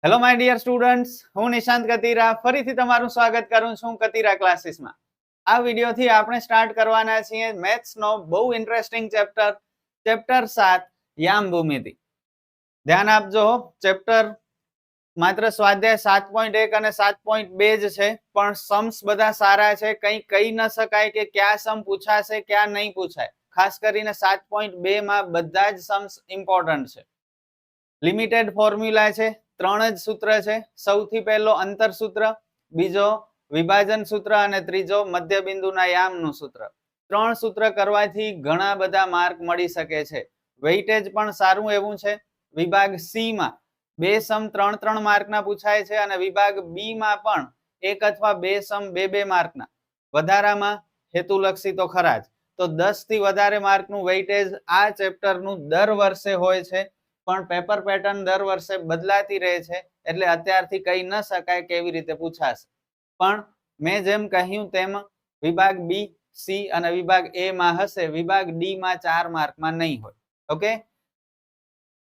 Hello my dear students, હું નિશાંત કતીરા ફરીથી તમારું સ્વાગત કરું છું કતીરા ક્લાસીસમાં. આ વિડીયોથી આપણે સ્ટાર્ટ કરવાના છીએ મેથ્સનો બહુ ઇન્ટરેસ્ટિંગ ચેપ્ટર 7 યામ ભૂમિતિ. ધ્યાન આપજો, ચેપ્ટર માત્ર સ્વાધ્યાય 7.1 અને 7.2 જ છે, પણ સમ્સ બધા સારા છે. કંઈ કહી ન શકાય કે ક્યાં સમ પૂછાશે ક્યાં નહીં પૂછાય. ખાસ કરીને 7.2 માં બધા જ સમ્સ ઇમ્પોર્ટન્ટ છે. લિમિટેડ ફોર્મ્યુલા છે, 3 જ સૂત્ર છે. સૌથી પહેલો અંતર સૂત્ર, બીજો વિભાજન સૂત્ર અને ત્રીજો મધ્યબિંદુના યામનું સૂત્ર. 3 સૂત્ર કરવાથી ઘણા બધા માર્ક મળી શકે છે. વેઇટેજ પણ સારું એવું છે. વિભાગ સી માં 2 સમ 3 માર્કના પૂછાય છે અને વિભાગ બી માં પણ 1 અથવા 2 સમ 2 માર્કના. વધારામાં હેતુલક્ષી તો ખરા જ. તો 10 થી વધારે માર્કનું વેઇટેજ આ ચેપ્ટરનું દર વર્ષે હોય છે, પણ પેપર પેટર્ન દર વર્ષે બદલાતી રહે છે, એટલે અત્યારથી કહી ન શકાય કેવી રીતે પૂછાશે. પણ મેં જેમ કહ્યું તેમ વિભાગ બી, સી અને વિભાગ એ માં હશે, વિભાગ ડી માં 4 માર્કમાં નહીં હોય. ઓકે,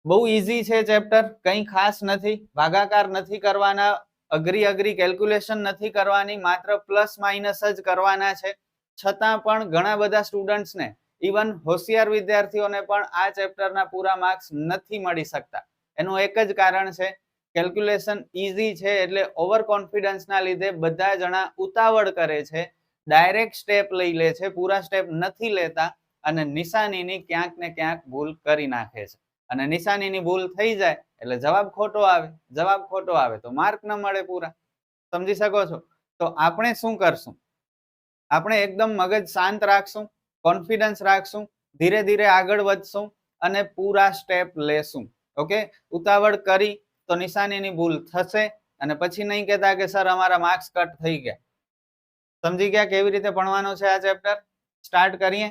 બહુ ઈઝી છે ચેપ્ટર, કંઈ ખાસ નથી. ભાગાકાર નથી કરવાના, અઘરી કેલ્ક્યુલેશન નથી કરવાની, માત્ર પ્લસ માઇનસ જ કરવાના છે. છતાં પણ ઘણા બધા સ્ટુડન્ટ્સને, ઇવન હોશિયાર વિદ્યાર્થીઓને પણ આ ચેપ્ટરના પૂરા માર્ક્સ નથી મળી શકતા. એનું એક જ કારણ છે, કેલ્ક્યુલેશન ઈઝી છે એટલે ઓવર કોન્ફિડન્સના લીધે બધા જણા ઉતાવળ કરે છે, ડાયરેક્ટ સ્ટેપ લઈ લે છે, પૂરા સ્ટેપ નથી લેતા અને નિશાનીની ક્યાંક ને ક્યાંક ભૂલ કરી નાખે છે. અને નિશાનીની ભૂલ થઈ જાય એટલે જવાબ ખોટો આવે તો માર્ક ન મળે પૂરા. સમજી શકો છો? તો આપણે શું કરશું? આપણે એકદમ મગજ શાંત રાખશું, કોન્ફિડન્સ રાખશું, ધીરે ધીરે આગળ વધશું અને પૂરા સ્ટેપ લેશું. ઓકે, ઉતાવળ કરી તો નિશાનીની ભૂલ થશે અને પછી નહીં કહેતા કે સર અમારા માર્ક્સ કટ થઈ ગયા. સમજી ગયા કેવી રીતે ભણવાનું છે આ ચેપ્ટર? સ્ટાર્ટ કરીએ.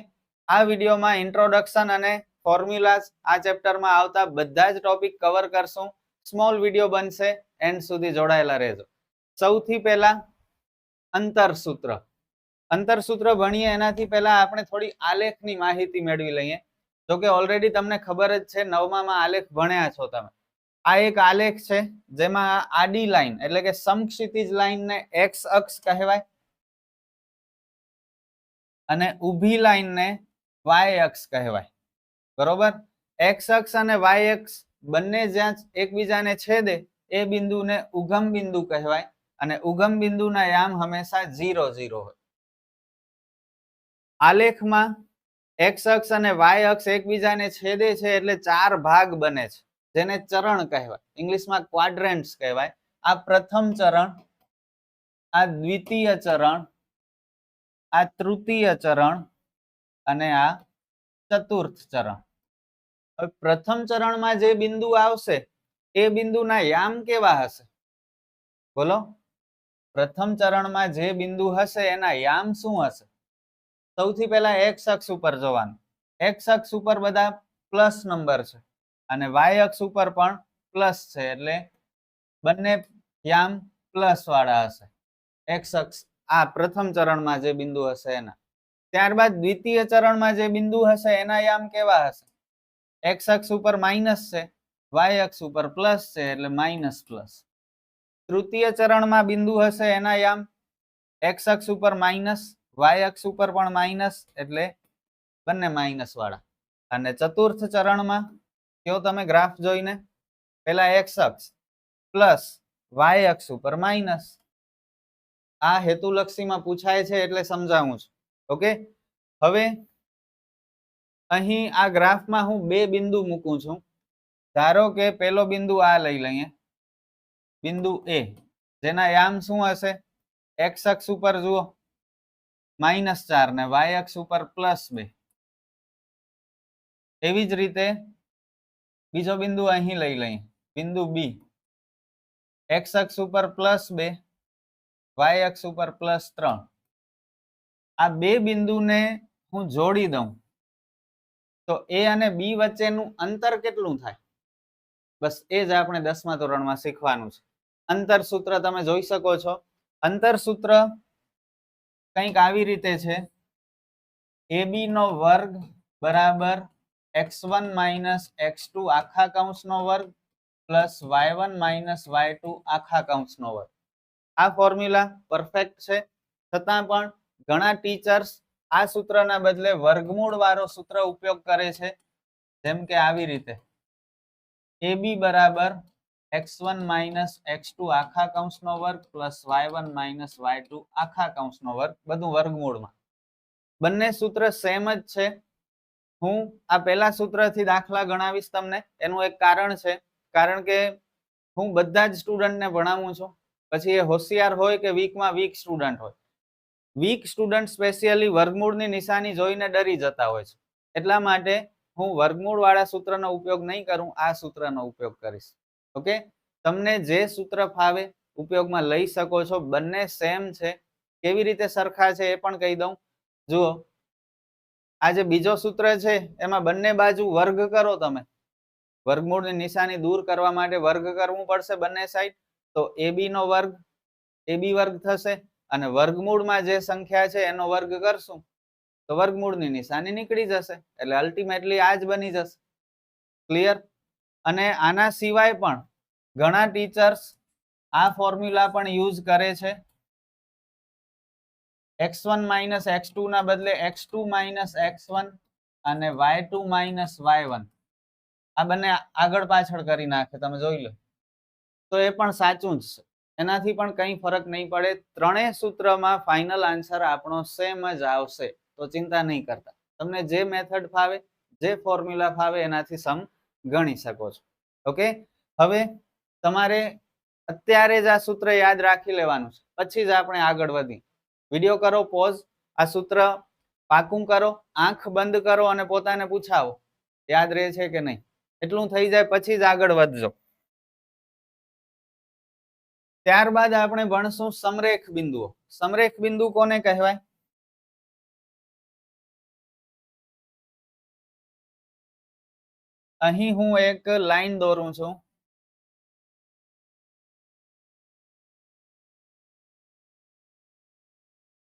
આ વિડીયોમાં ઇન્ટ્રોડક્શન અને ફોર્મ્યુલાસ, આ ચેપ્ટરમાં આવતા બધા જ ટોપિક કવર કરશું. સ્મોલ વિડીયો બનશે, એન્ડ સુધી જોડાયેલા રહેજો. સૌથી પહેલા અંતર સૂત્ર ભણીએ એનાથી પહેલા આપણે થોડી આલેખની માહિતી મેળવી લઈએ. જો કે ઓલરેડી તમને ખબર જ છે, 9માં આલેખ ભણ્યા છો તમે. આ એક આલેખ છે જેમાં આડી લાઈન એટલે કે સમક્ષિતિજ લાઈનને એક્સ અક્ષ કહેવાય અને ઊભી લાઈનને વાય અક્ષ કહેવાય. બરોબર? એક્સ અક્ષ અને વાય અક્ષ બંને જ્યાં એકબીજાને છેદે એ બિંદુને ઉગમ બિંદુ કહેવાય અને ઉગમ બિંદુના યામ હંમેશા 0 0 હોય. આલેખમાં એક્સ અક્ષ અને વાય અક્ષ એકબીજાને છેદે છે એટલે 4 ભાગ બને છે, જેને ચરણ કહેવાય, ઇંગ્લિશમાં ક્વાડ્રન્ટ્સ કહેવાય. આ પ્રથમ ચરણ, આ દ્વિતીય ચરણ, આ તૃતીય ચરણ અને આ ચતુર્થ ચરણ. હવે પ્રથમ ચરણમાં જે બિંદુ આવશે એ બિંદુના યામ કેવા હશે? બોલો. પ્રથમ ચરણમાં જે બિંદુ હશે એના યામ શું હશે? સૌથી પહેલા એક્સ અક્ષ ઉપર જોવાનું. એક્સ અક્ષ ઉપર બધા પ્લસ નંબર છે અને વાય અક્ષ ઉપર પણ પ્લસ છે, એટલે બંને યામ પ્લસ વાળા હશે. એક્સ અક્ષ આ પ્રથમ ચરણમાં જે બિંદુ હશે એના. ત્યારબાદ દ્વિતીય ચરણમાં જે બિંદુ હશે એના યામ કેવા હશે? એક્સ અક્ષ ઉપર માઇનસ છે, વાય અક્ષ ઉપર પ્લસ છે, એટલે માઇનસ પ્લસ. તૃતીય ચરણમાં બિંદુ હશે એના યામ એક્સ અક્ષ ઉપર માઇનસ, વાય અક્ષ ઉપર પણ માઇનસ, એટલે બંને માઇનસ વાળા. અને ચતુર્થ ચરણમાં કયો તમે ગ્રાફ જોઈને, પેલા એક્સ અક્ષ પ્લસ વાય અક્ષ ઉપર માઇનસ. આ હેતુલક્ષીમાં પૂછાય છે એટલે સમજાવું છું. ઓકે, હવે અહીં આ ગ્રાફમાં હું 2 બિંદુ મૂકું છું. ધારો કે પેલો બિંદુ આ લઈ લઈએ, બિંદુ એ, જેના યામ શું હશે? એક્સ અક્ષ ઉપર જુઓ -4 ને વાય અક્ષ ઉપર +2. એવી જ રીતે બીજો બિંદુ અહીં લઈ લઈએ, બિંદુ બી, એક્સ અક્ષ ઉપર +2, વાય અક્ષ ઉપર +3. આ 2 બિંદુને હું જોડી દઉં તો એ અને બી વચ્ચેનું અંતર કેટલું થાય? બસ એ જ આપણે 10મા ધોરણમાં શીખવાનું છે. અંતર સૂત્ર તમે જોઈ શકો છો. અંતર સૂત્ર કંઈક આવી રીતે છે, ab નો વર્ગ બરાબર x1 - x2 આખા કૌંસનો વર્ગ પ્લસ y1 માઇનસ y2 આખા કૌંસનો વર્ગ. આ ફોર્મ્યુલા પરફેક્ટ છે, છતાં પણ ઘણા ટીચર્સ આ સૂત્રના બદલે વર્ગમૂળ વાળો સૂત્ર ઉપયોગ કરે છે, જેમ કે આવી રીતે ab બરાબર x1 માઇનસ x2 આખા કૌંસનો વર્ગ પ્લસ y1 માઇનસ y2 આખા કૌંસનો વર્ગ, બધું વર્ગમૂળમાં. બંને સૂત્ર સેમ જ છે. હું આ પહેલા સૂત્રથી દાખલા ગણાવીશ તમને. એનું એક કારણ છે, કારણ કે હું બધા જ સ્ટુડન્ટને ભણાવું છું, પછી એ હોશિયાર હોય કે વીકમાં વીક સ્ટુડન્ટ હોય. વીક સ્ટુડન્ટ સ્પેશિયલી વર્ગમૂળની નિશાની જોઈને ડરી જતા હોય છે, એટલા માટે હું વર્ગમૂળ વાળા સૂત્રનો ઉપયોગ નહીં કરું, આ સૂત્રનો ઉપયોગ કરીશ. ઓકે, તમને જે સૂત્ર ફાવે ઉપયોગમાં લઈ શકો છો, બંને સેમ છે. કેવી રીતે સરખા છે એ પણ કહી દઉં. જુઓ, આ જે બીજો સૂત્ર છે એમાં બંને બાજુ વર્ગ કરો. તમે વર્ગમૂળની નિશાની દૂર કરવા માટે વર્ગ કરવું પડશે બંને સાઈડ. તો ab નો વર્ગ ab વર્ગ થશે, અને વર્ગમૂળમાં જે સંખ્યા છે એનો વર્ગ કરશું તો વર્ગમૂળની નિશાની નીકળી જશે. એટલે અલ્ટિમેટલી આ જ બની જશે. ક્લિયર? અને આના સિવાય પણ ઘણા ટીચર્સ આ ફોર્મ્યુલા પણ યુઝ કરે છે. x1 માઇનસ x2 ના બદલે x2 માઇનસ x1 અને y2 માઇનસ y1 આ બંને આગળ પાછળ કરી નાખે, તમે જોઈ લો. તો એ પણ સાચું જ છે, એનાથી પણ કંઈ ફરક નહીં પડે. ત્રણેય સૂત્રમાં ફાઇનલ આન્સર આપણો સેમ જ આવશે, તો ચિંતા નહીં કરતા. તમને જે મેથડ ફાવે, જે ફોર્મ્યુલા ફાવે એનાથી સમ ગણી શકો છો. ઓકે, હવે તમારે અત્યારે જ આ સૂત્ર યાદ રાખી લેવાનું છે, પછી જ આપણે આગળ વધીએ. વિડીયો કરો પોઝ, આ સૂત્ર પાકું કરો, આંખ બંધ કરો અને પોતાને પૂછાવો યાદ રહે છે કે નહીં. એટલું થઈ જાય પછી જ આગળ વધજો. ત્યારબાદ આપણે ભણશું સમરેખ બિંદુઓ. સમરેખ બિંદુ કોને કહેવાય? અહીં હું એક લાઈન દોરું છું.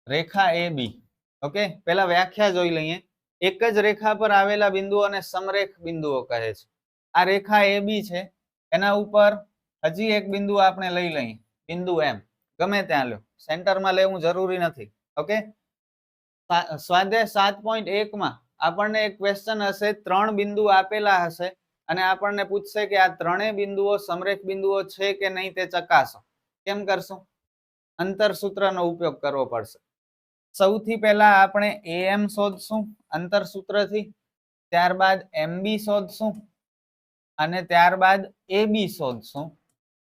રેખા AB. ઓકે, પહેલા વ્યાખ્યા જોઈ લઈએ. એક જ રેખા પર આવેલા બિંદુઓને સમરેખ બિંદુઓ કહે છે. આ રેખા AB છે, એના ઉપર હજી એક બિંદુ આપણે લઈ લઈએ, બિંદુ M. ગમે ત્યાં લો, સેન્ટરમાં લેવું જરૂરી નથી. ઓકે, સ્વાધ્યાય 7.1 માં આપણને એક ક્વેશ્ચન હશે, 3 બિંદુ આપેલા હશે અને આપણને પૂછશે કે આ ત્રણેય બિંદુઓ સમરેખ બિંદુઓ છે કે નહીં તે ચકાસો. કેમ કરશું? અંતર સૂત્રનો ઉપયોગ કરવો પડશે. સૌથી પહેલા આપણે AM શોધશું અંતર સૂત્રથી, ત્યારબાદ MB શોધશું અને ત્યારબાદ AB શોધશું.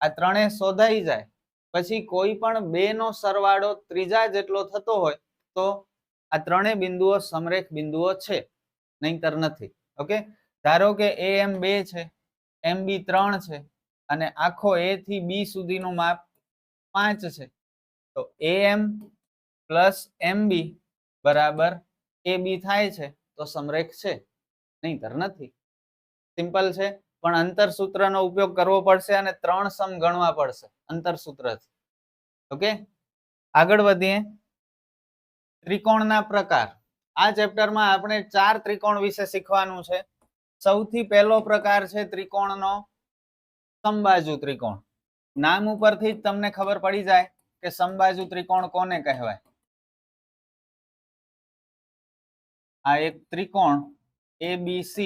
આ ત્રણેય શોધાઈ જાય પછી કોઈ પણ બે નો સરવાળો ત્રીજા જેટલો થતો હોય તો આ ત્રણેય બિંદુઓ સમરેખ બિંદુઓ છે, નહીંતર નથી. ઓકે, ધારો કે AM 2 છે, MB 3 છે અને આખો A થી B સુધીનું માપ 5 છે, તો AM પ્લસ MB બરાબર AB થાય છે, તો સમરેખ છે, નહીંતર નથી. સિમ્પલ છે, પણ અંતર સૂત્રનો ઉપયોગ કરવો પડશે અને 3 સમ ગણવા પડશે અંતર સૂત્રથી. ઓકે, આગળ વધીએ. ત્રિકોણના પ્રકાર. આ ચેપ્ટરમાં આપણે 4 ત્રિકોણ વિશે શીખવાનું છે. સૌથી પહેલો પ્રકાર છે ત્રિકોણનો સમબાજુ ત્રિકોણ. નામ ઉપરથી જ તમને ખબર પડી જાય કે સમબાજુ ત્રિકોણ કોને કહેવાય. આ એક ત્રિકોણ ABC,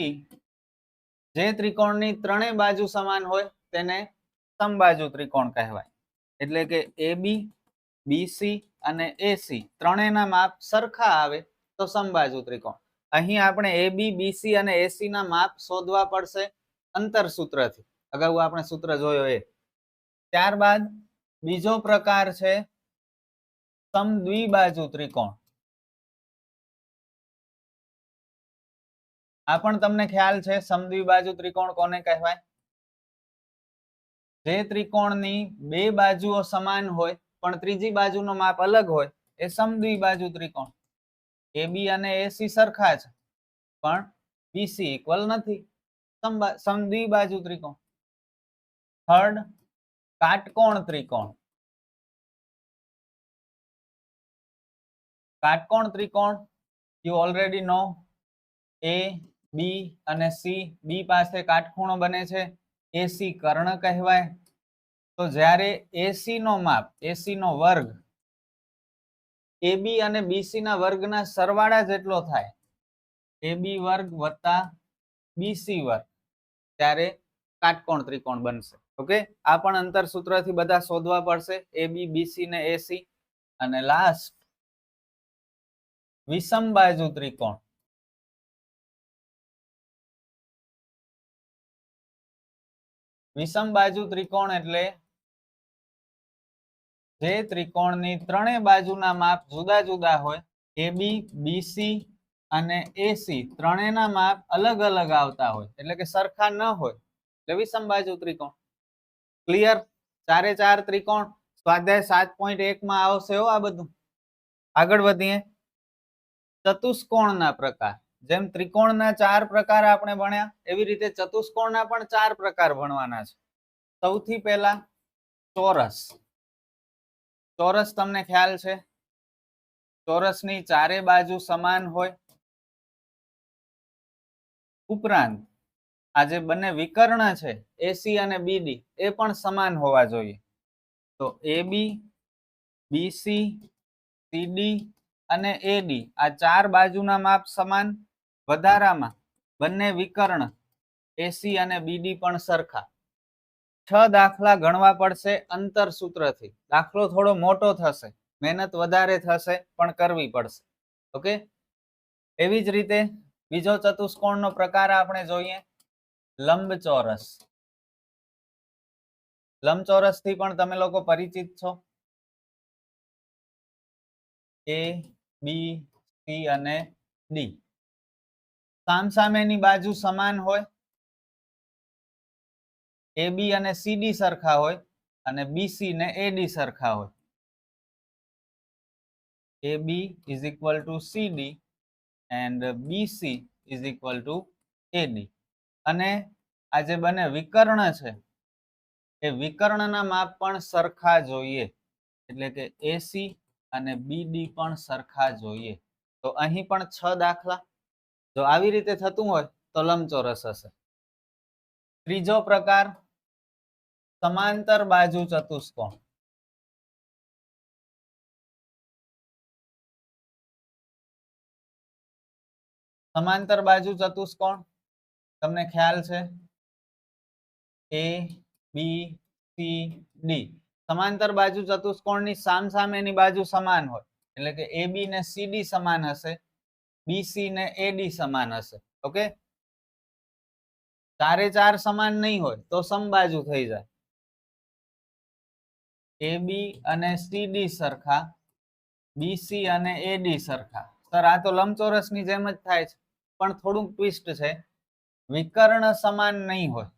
જે ત્રિકોણની ત્રણેય બાજુ સમાન હોય તેને સમબાજુ ત્રિકોણ કહેવાય. એટલે કે AB, BC અને AC ત્રણેયના માપ સરખા આવે તો સમબાજુ ત્રિકોણ. અહીં આપણે AB, BC અને AC ના માપ શોધવા પડશે અંતર સૂત્રથી. અગાઉ આપણે સૂત્ર જોયો એ. ત્યારબાદ બીજો પ્રકાર છે સમદ્વિબાજુ ત્રિકોણ. આ પણ તમને ખ્યાલ છે સમદ્વિબાજુ ત્રિકોણ કોને કહેવાય. જે ત્રિકોણની બે બાજુઓ સમાન હોય પણ ત્રીજી બાજુનો માપ અલગ હોય એ સમદ્વિબાજુ ત્રિકોણ. AB અને AC સરખા છે પણ BC ઇક્વલ નથી, સમદ્વિબાજુ ત્રિકોણ. થર્ડ, કાટકોણ ત્રિકોણ. કાટકોણ ત્રિકોણ you already know. A, B અને C, B પાસે કાટખૂણો બને છે, એસી કર્ણ કહેવાય. તો જ્યારે એસી નો માપ, એસી નો વર્ગ એબી અને બીસી ના વર્ગના સરવાળા જેટલો થાય, એબી વર્ગ વત્તા બીસી વર્ગ, ત્યારે કાટકોણ ત્રિકોણ બનશે. ઓકે, આ પણ અંતર સૂત્રથી બધા શોધવા પડશે, એબી, બીસી ને એસી. અને લાસ્ટ વિષમ બાજુ ત્રિકોણ. વિષમ બાજુ ત્રિકોણ એટલે જે ત્રિકોણની ત્રણેય બાજુના માપ જુદા જુદા હોય, એબી, બીસી અને એસી ત્રણેયના માપ અલગ અલગ આવતા હોય, એટલે કે સરખા ન હોય, એટલે વિષમ બાજુ ત્રિકોણ. ક્લિયર? ચારે ચાર ત્રિકોણ સ્વાધ્યાય 7.1 માં આવશે હો આ બધું. આગળ વધીએ. ચતુષ્કોણના પ્રકાર. જેમ ત્રિકોણના 4 પ્રકાર આપણે ભણ્યા, એવી રીતે ચતુષ્કોણના પણ 4 પ્રકાર ભણવાના છે. સૌથી પહેલા ચોરસ. ચોરસ તમને ખ્યાલ છે, ચોરસની ચારે બાજુ સમાન હોય. ઉપરાંત આ જે બંને વિકર્ણ છે એસી અને બીડી એ પણ સમાન હોવા જોઈએ. તો એબી, બીસી, સીડી અને એડી આ ચાર બાજુના માપ સમાન. વધારામાં બંને વિકર્ણ એસી અને બીડી પણ સરખા. 6 દાખલા ગણવા પડશે અંતર સૂત્રથી. દાખલો થોડો મોટો થશે, મહેનત વધારે થશે, પણ કરવી પડશે. ઓકે, એવી જ રીતે બીજો ચતુષ્કોણનો પ્રકાર આપણે જોઈએ, લંબચોરસ. લંબચોરસ થી પણ તમે લોકો પરિચિત છો. એ, બી, સી અને ડી સામસામેની બાજુ સમાન હોય. એબી અને સીડી સરખા હોય અને બીસી ને એડી સરખા હોય. AB is equal to CD and BC is equal to AD. અને આ જે બંને વિકર્ણ છે એ વિકર્ણના માપ પણ સરખા જોઈએ, એટલે કે AC અને BD પણ સરખા જોઈએ. તો અહીં પણ 6 દાખલા. જો આવી રીતે થતું હોય તો લંબચોરસ હશે. ત્રીજો પ્રકાર સમાંતર બાજુ ચતુષ્કોણ. સમાંતર બાજુ ચતુષ્કોણ તમને ખ્યાલ છે, એ, બી, સી, ડી. સમાંતર બાજુ ચતુષ્કોણની સામસામેની બાજુ સમાન હોય, એટલે કે એબી ને સીડી સમાન હશે, બીસી ને એડી સમાન હશે. ઓકે, ચારે ચાર સમાન નહીં હોય તો સમબાજુ થઈ જાય. એબી અને સીડી સરખા, બીસી અને એડી સરખા. સર આ તો લંબચોરસની જેમ જ થાય છે, પણ થોડુંક ટ્વિસ્ટ છે. વિકર્ણ સમાન નહીં હોય.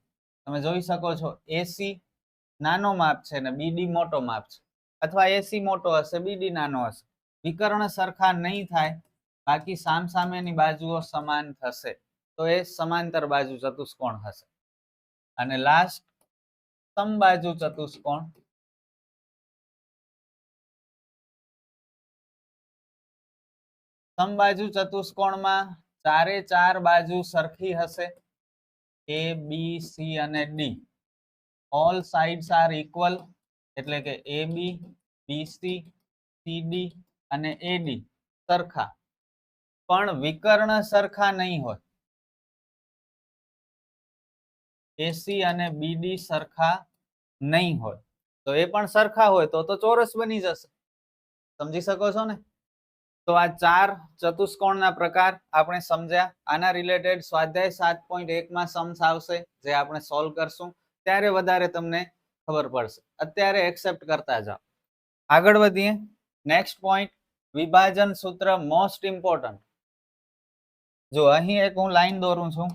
તમે જોઈ શકો છો, એસી નાનો માપ છે ને બીડી મોટો માપ છે, અથવા એસી મોટો હશે, બીડી નાનો હશે. વિકર્ણ સરખા નહીં થાય, બાકી સામસામેની બાજુઓ સમાન થશે, તો એ સમાંતર બાજુ ચતુષ્કોણ હશે. અને લાસ્ટ સમબાજુ ચતુષ્કોણ. સમબાજુ ચતુષ્કોણમાં ચારે ચાર બાજુ સરખી હશે, એ, બી, સી અને D. All sides are equal, એટલે કે એબી, બીસી, સીડી અને એડી સરખા. પણ વિકર્ણ સરખા નહીં હોય. એસી અને બીડી સરખા નહીં હોય. તો એ પણ સરખા હોય તો ચોરસ બની જશે. સમજી શકો છો ને? તો આ 4 ચતુષ્કોણના પ્રકાર આપણે સમજ્યા. આના રિલેટેડ સ્વાધ્યાય 7.1 માં સમ્સ આવશે, જે આપણે સોલ્વ કરશું, ત્યારે વધારે તમને ખબર પડશે. અત્યારે એક્સેપ્ટ કરતા જાઓ. આગળ વધીએ. નેક્સ્ટ પોઈન્ટ, વિભાજન સૂત્ર મોસ્ટ ઇમ્પોર્ટન્ટ. જો અહીં એક હું લાઈન દોરું છું,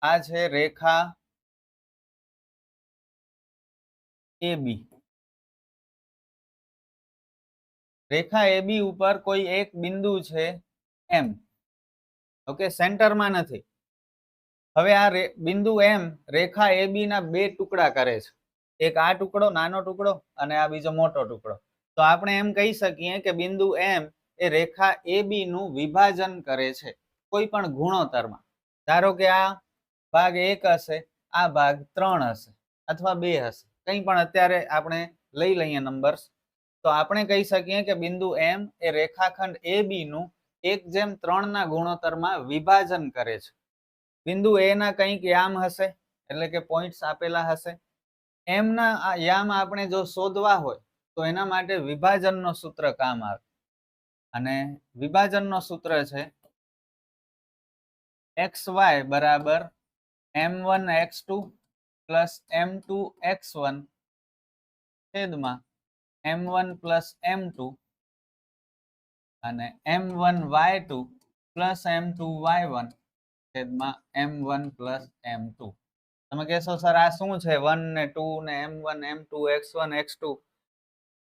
આ છે રેખા AB. રેખા AB ઉપર કોઈ એક બિંદુ છે M. ઓકે, સેન્ટરમાં નથી. હવે આ બિંદુ M રેખા AB ના બે ટુકડા કરે છે. એક આ ટુકડો, નાનો ટુકડો, અને આ બીજો મોટો ટુકડો. તો આપણે એમ કહી શકીએ કે બિંદુ M એ રેખા AB નું વિભાજન કરે છે કોઈ પણ ગુણોત્તરમાં. ધારો કે આ ભાગ 1 હશે, આ ભાગ 3 હશે અથવા 2 હશે, કંઈ પણ અત્યારે આપણે લઈ લઈએ નંબર્સ, તો આપણે કહી શકીએ કે બિંદુ M એ રેખાખંડ AB નું 1:3 ના ગુણોત્તરમાં વિભાજન કરે છે. બિંદુ A ના કંઈક યામ હશે, એટલે કે પોઈન્ટ્સ આપેલા હશે. M ના યામ આપણે જો શોધવા હોય તો એના માટે વિભાજનનો સૂત્ર કામ આવે, અને વિભાજનનો સૂત્ર છે xy બરાબર m1x2 પ્લસ m2x1 છેદમાં m1 પ્લસ m2 અને m1y2 પ્લસ m2y1 છેદમાં m1 પ્લસ m2. તમે કહેશો સર આ શું છે 1 ને 2 ને m1 m2 x1 x2?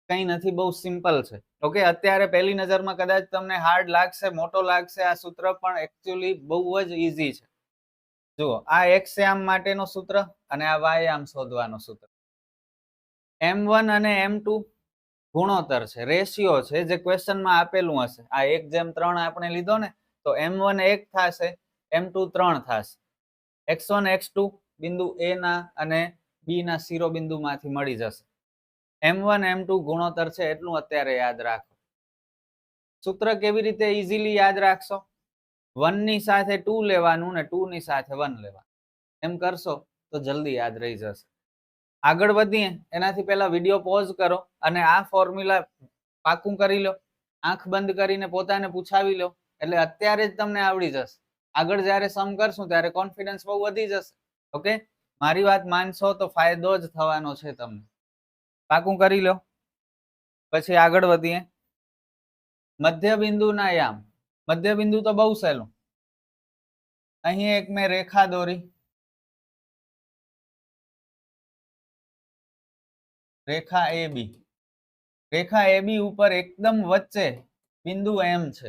કંઈ નથી, બહુ સિમ્પલ છે. ઓકે, અત્યારે પહેલી નજરમાં કદાચ તમને હાર્ડ લાગશે, મોટો લાગશે આ સૂત્ર, પણ એકચ્યુઅલી બહુ જ ઈઝી છે. જુઓ, આ x યામ માટેનો સૂત્ર અને આ y યામ શોધવાનો સૂત્ર. m1 અને m2 ગુણોત્તર છે, રેશિયો છે, જે ક્વેશ્ચનમાં આપેલું હશે. આ 1:3 આપણે લીધો ને, તો m1 1 થશે, m2 3 થશે. x1 x2 બિંદુ A ના અને B ના શિરોબિંદુમાંથી મળી જશે. m1 m2 ગુણોત્તર છે એટલું અત્યારે યાદ રાખો. સૂત્ર કેવી રીતે ઈઝીલી યાદ રાખશો? 1 ની સાથે 2 લેવાનું ને 2 ની સાથે 1 લેવાનું. એમ કરશો તો જલ્દી યાદ રહી જશે. આગળ વધીએ એનાથી પહેલા વિડીયો પોઝ કરો અને આ ફોર્મ્યુલા પાકું કરી લો. આંખ બંધ કરીને પોતાને પૂછાવી લો, એટલે અત્યારે જ તમને આવડી જશે. આગળ જ્યારે સમ કરશું ત્યારે કોન્ફિડન્સ બહુ વધી જશે. ઓકે, મારી વાત માનશો તો ફાયદો જ થવાનો છે તમને. પાકું કરી લો. પછી આગળ વધીએ. મધ્યબિંદુના યામ. મધ્યબિંદુ તો બહુ સહેલું. અહીં એક મેં રેખા દોરી, રેખા AB. રેખા AB ઉપર એકદમ વચ્ચે બિંદુ M છે,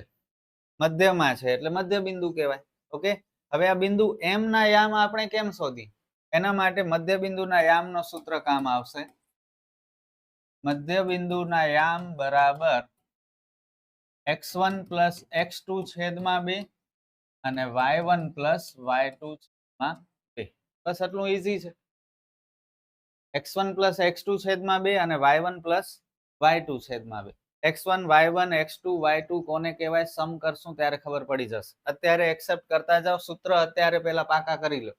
મધ્યમાં છે, એટલે મધ્યબિંદુ કહેવાય. ઓકે, હવે આ બિંદુ M ના યામ આપણે કેમ શોધી? એના માટે મધ્યબિંદુના યામનો સૂત્ર કામ આવશે. મધ્યબિંદુના યામ બરાબર x1 પ્લસ x2 છેદમાં 2 અને y1 પ્લસ y2 છેદમાં 2. બસ આટલું ઈઝી છે. x1 પ્લસ x2 છેદમાં 2 અને y1 પ્લસ y2 છેદમાં 2. x1 y1 x2 y2 કોને કહેવાય સમ કરશું ત્યારે ખબર પડી જશે. અત્યારે એક્સેપ્ટ કરતા જાઓ, સૂત્ર અત્યારે પહેલા પાકા કરી લો,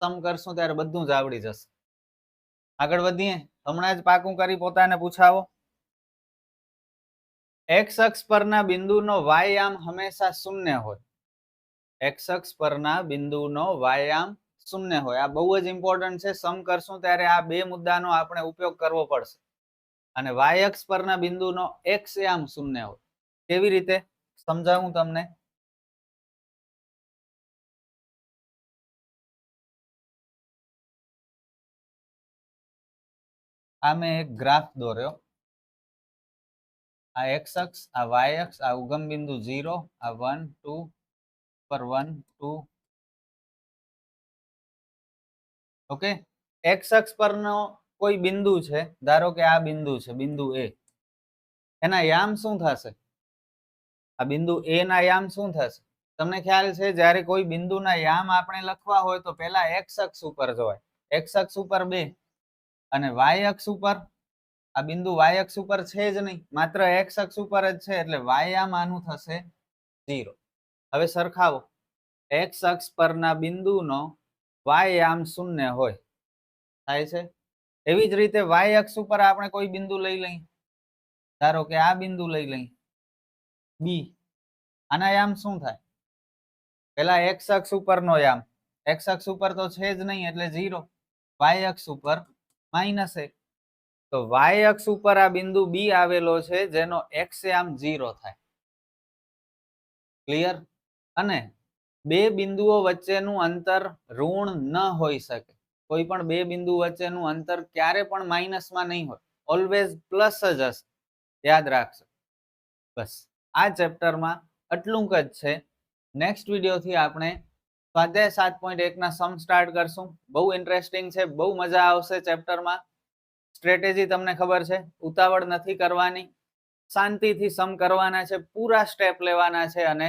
સમ કરશું ત્યારે બધું જ આવડી જશે. આગળ વધીએ. હમણાં જ પાકું કરી પોતાને પૂછાવો. x અક્ષ પરના બિંદુનો y યામ હંમેશા શૂન્ય હોય. x અક્ષ પરના બિંદુનો y યામ શૂન્ય હોય. આ બહુ જ ઇમ્પોર્ટન્ટ છે. સમ કરશું ત્યારે આ બે મુદ્દાનો આપણે ઉપયોગ કરવો પડશે. અને y અક્ષ પરના બિંદુનો x યામ શૂન્ય હોય. કેવી રીતે સમજાવું તમને? આ મેં એક ગ્રાફ દોર્યો. આ x અક્ષ, આ y અક્ષ, આ ઉગમ બિંદુ 0, આ 1 2 પર 1 2. ઓકે, x અક્ષ પરનો કોઈ બિંદુ છે, ધારો કે આ બિંદુ છે, બિંદુ A. એના યામ શું થશે? આ બિંદુ A ના યામ શું થશે? તમને ખ્યાલ છે જ્યારે કોઈ બિંદુના યામ આપણે લખવા હોય તો પહેલા x અક્ષ ઉપર જવાય. x અક્ષ ઉપર 2 અને y અક્ષ ઉપર, આ બિંદુ y અક્ષ ઉપર છે જ નહીં, માત્ર x અક્ષ ઉપર જ છે, એટલે y યામ આનું થશે 0. હવે સરખાવો. x અક્ષ પરના બિંદુનો y યામ શૂન્ય હોય, થાય છે. એવી જ રીતે y અક્ષ ઉપર આપણે કોઈ બિંદુ લઈ લઈએ. ધારો કે આ બિંદુ લઈ લઈએ B. આના યામ શું થાય? પેલા x અક્ષ ઉપરનો યામ, x અક્ષ ઉપર તો છે જ નહીં એટલે 0. y અક્ષ ઉપર -1. તો y અક્ષ ઉપર આ બિંદુ B આવેલો છે જેનો x યામ 0 થાય. ક્લિયર? અને બે બિંદુઓ વચ્ચેનું અંતર ઋણ ન હોઈ શકે. કોઈ પણ બે બિંદુ વચ્ચેનું અંતર ક્યારે પણ માઇનસમાં નહીં હોય, ઓલવેઝ પ્લસ જ હશે. યાદ રાખજો. બસ આ ચેપ્ટરમાં આટલું જ છે. નેક્સ્ટ વિડીયોથી આપણે સ્વાધ્યાય 7.1 ના સમ સ્ટાર્ટ કરશું. બહુ ઇન્ટરેસ્ટિંગ છે, બહુ મજા આવશે ચેપ્ટરમાં. સ્ટ્રેટેજી તમને ખબર છે, ઉતાવળ નથી કરવાની. શાંતિથી સમ કરવાના છે, પૂરા સ્ટેપ લેવાના છે અને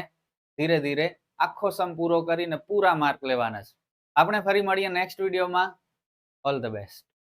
ધીરે ધીરે આખો સમ પૂરો કરીને પૂરા માર્ક લેવાના છે. આપણે ફરી મળીએ નેક્સ્ટ વિડીયોમાં. All the best.